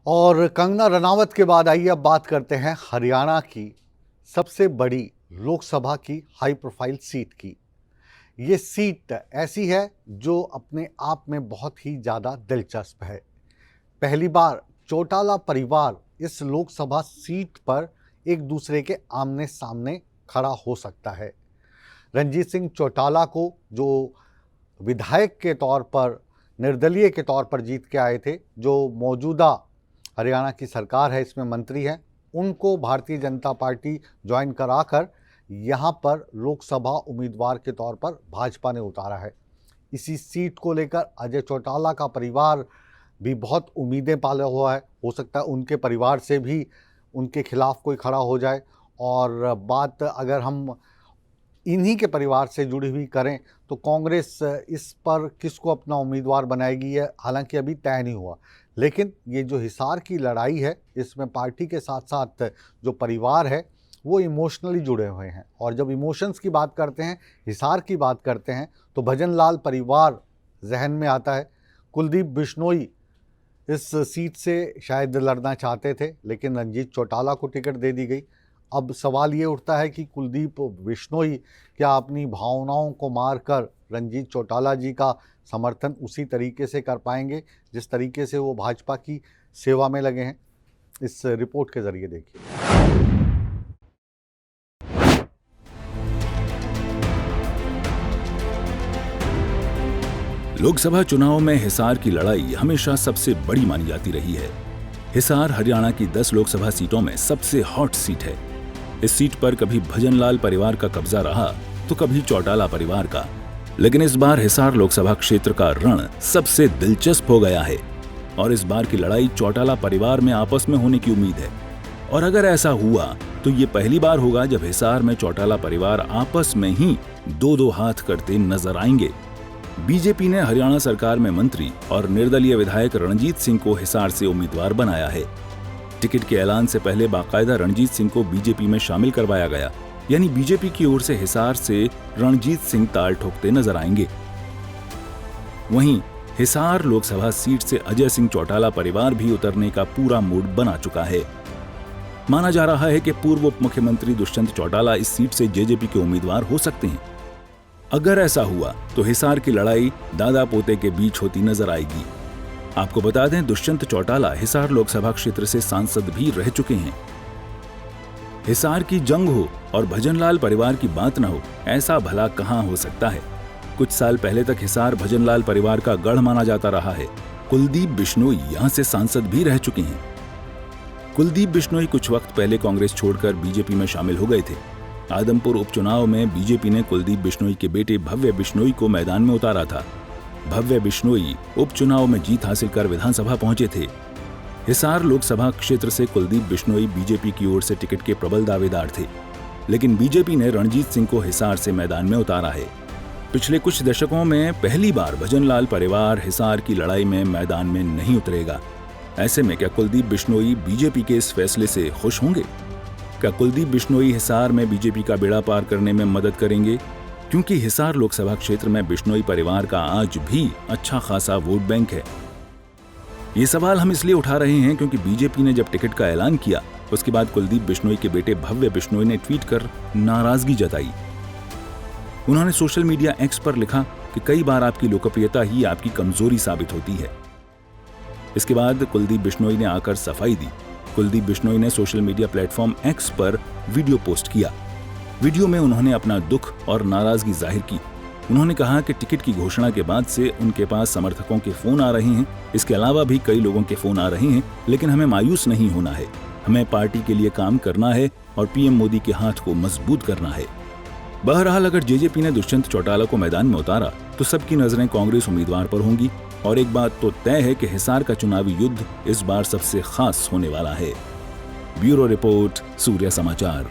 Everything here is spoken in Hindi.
और कंगना रनावत के बाद आइए अब बात करते हैं हरियाणा की सबसे बड़ी लोकसभा की हाई प्रोफाइल सीट की। ये सीट ऐसी है जो अपने आप में बहुत ही ज़्यादा दिलचस्प है। पहली बार चौटाला परिवार इस लोकसभा सीट पर एक दूसरे के आमने सामने खड़ा हो सकता है। रणजीत सिंह चौटाला को जो विधायक के तौर पर निर्दलीय के तौर पर जीत के आए थे, जो मौजूदा हरियाणा की सरकार है इसमें मंत्री हैं, उनको भारतीय जनता पार्टी ज्वाइन कराकर यहाँ पर लोकसभा उम्मीदवार के तौर पर भाजपा ने उतारा है। इसी सीट को लेकर अजय चौटाला का परिवार भी बहुत उम्मीदें पाले हुआ है। हो सकता है उनके परिवार से भी उनके खिलाफ कोई खड़ा हो जाए। और बात अगर हम इन्हीं के परिवार से जुड़ी हुई करें तो कांग्रेस इस पर किसको अपना उम्मीदवार बनाएगी है हालांकि अभी तय नहीं हुआ। लेकिन ये जो हिसार की लड़ाई है इसमें पार्टी के साथ साथ जो परिवार है वो इमोशनली जुड़े हुए हैं। और जब इमोशंस की बात करते हैं, हिसार की बात करते हैं, तो भजन लाल परिवार जहन में आता है। कुलदीप बिश्नोई इस सीट से शायद लड़ना चाहते थे लेकिन रंजीत चौटाला को टिकट दे दी गई। अब सवाल ये उठता है कि कुलदीप बिश्नोई क्या अपनी भावनाओं को मारकर रंजीत चौटाला जी का समर्थन उसी तरीके से कर पाएंगे जिस तरीके से वो भाजपा की सेवा में लगे हैं। इस रिपोर्ट के जरिए देखिए। लोकसभा चुनाव में हिसार की लड़ाई हमेशा सबसे बड़ी मानी जाती रही है। हिसार हरियाणा की 10 लोकसभा सीटों में सबसे हॉट सीट है। इस सीट पर कभी भजन लाल परिवार का कब्जा रहा तो कभी चौटाला परिवार का, लेकिन इस बार हिसार लोकसभा क्षेत्र का रण सबसे दिलचस्प हो गया है और इस बार की लड़ाई चौटाला परिवार में आपस में होने की उम्मीद है। और अगर ऐसा हुआ तो ये पहली बार होगा जब हिसार में चौटाला परिवार आपस में ही दो हाथ करते नजर आएंगे। बीजेपी ने हरियाणा सरकार में मंत्री और निर्दलीय विधायक रणजीत सिंह को हिसार से उम्मीदवार बनाया है। टिकट के ऐलान से पहले बाकायदा रणजीत सिंह को बीजेपी में शामिल करवाया गया, यानी बीजेपी की ओर से हिसार से रणजीत सिंह ताल ठोकते नजर आएंगे। वहीं हिसार लोकसभा सीट से अजय सिंह चौटाला परिवार भी उतरने का पूरा मूड बना चुका है। माना जा रहा है कि पूर्व उप मुख्यमंत्री दुष्यंत चौटाला इस सीट से जेजेपी के उम्मीदवार हो सकते हैं। अगर ऐसा हुआ तो हिसार की लड़ाई दादा पोते के बीच होती नजर आएगी। आपको बता दें, दुष्यंत चौटाला हिसार लोकसभा क्षेत्र से सांसद भी रह चुके हैं। हिसार की जंग हो और भजन लाल परिवार की बात न हो, ऐसा भला कहां हो सकता है। कुछ साल पहले तक हिसार भजन लाल परिवार का गढ़ माना जाता रहा है। कुलदीप बिश्नोई यहां से सांसद भी रह चुके हैं। कुलदीप बिश्नोई कुछ वक्त पहले कांग्रेस छोड़कर बीजेपी में शामिल हो गए थे। आदमपुर उपचुनाव में बीजेपी ने कुलदीप बिश्नोई के बेटे भव्य बिश्नोई को मैदान में उतारा था। भव्य बिश्नोई उपचुनाव में जीत हासिल कर विधानसभा पहुंचे थे। हिसार लोकसभा क्षेत्र से कुलदीप बिश्नोई बीजेपी की ओर से टिकट के प्रबल दावेदार थे, लेकिन बीजेपी ने रणजीत सिंह को हिसार से मैदान में उतारा है। पिछले कुछ दशकों में पहली बार भजन लाल परिवार हिसार की लड़ाई में मैदान में नहीं उतरेगा। ऐसे में क्या कुलदीप बिश्नोई बीजेपी के इस फैसले से खुश होंगे? क्या कुलदीप बिश्नोई हिसार में बीजेपी का बेड़ा पार करने में मदद करेंगे? क्योंकि हिसार लोकसभा क्षेत्र में बिश्नोई परिवार का आज भी अच्छा खासा वोट बैंक है। ये सवाल हम इसलिए उठा रहे हैं क्योंकि बीजेपी ने जब टिकट का ऐलान किया उसके बाद कुलदीप बिश्नोई के बेटे भव्य बिश्नोई ने ट्वीट कर नाराजगी जताई। उन्होंने सोशल मीडिया एक्स पर लिखा कि कई बार आपकी लोकप्रियता ही आपकी कमजोरी साबित होती है। इसके बाद कुलदीप बिश्नोई ने आकर सफाई दी। कुलदीप बिश्नोई ने सोशल मीडिया प्लेटफॉर्म एक्स पर वीडियो पोस्ट किया। वीडियो में उन्होंने अपना दुख और नाराजगी जाहिर की। उन्होंने कहा कि टिकट की घोषणा के बाद से उनके पास समर्थकों के फोन आ रहे हैं, इसके अलावा भी कई लोगों के फोन आ रहे हैं, लेकिन हमें मायूस नहीं होना है। हमें पार्टी के लिए काम करना है और पीएम मोदी के हाथ को मजबूत करना है। बहरहाल अगर जेजेपी ने दुष्यंत चौटाला को मैदान में उतारा तो सबकी नजरें कांग्रेस उम्मीदवार पर होंगी और एक बात तो तय है कि हिसार का चुनावी युद्ध इस बार सबसे खास होने वाला है। ब्यूरो रिपोर्ट, सूर्य समाचार।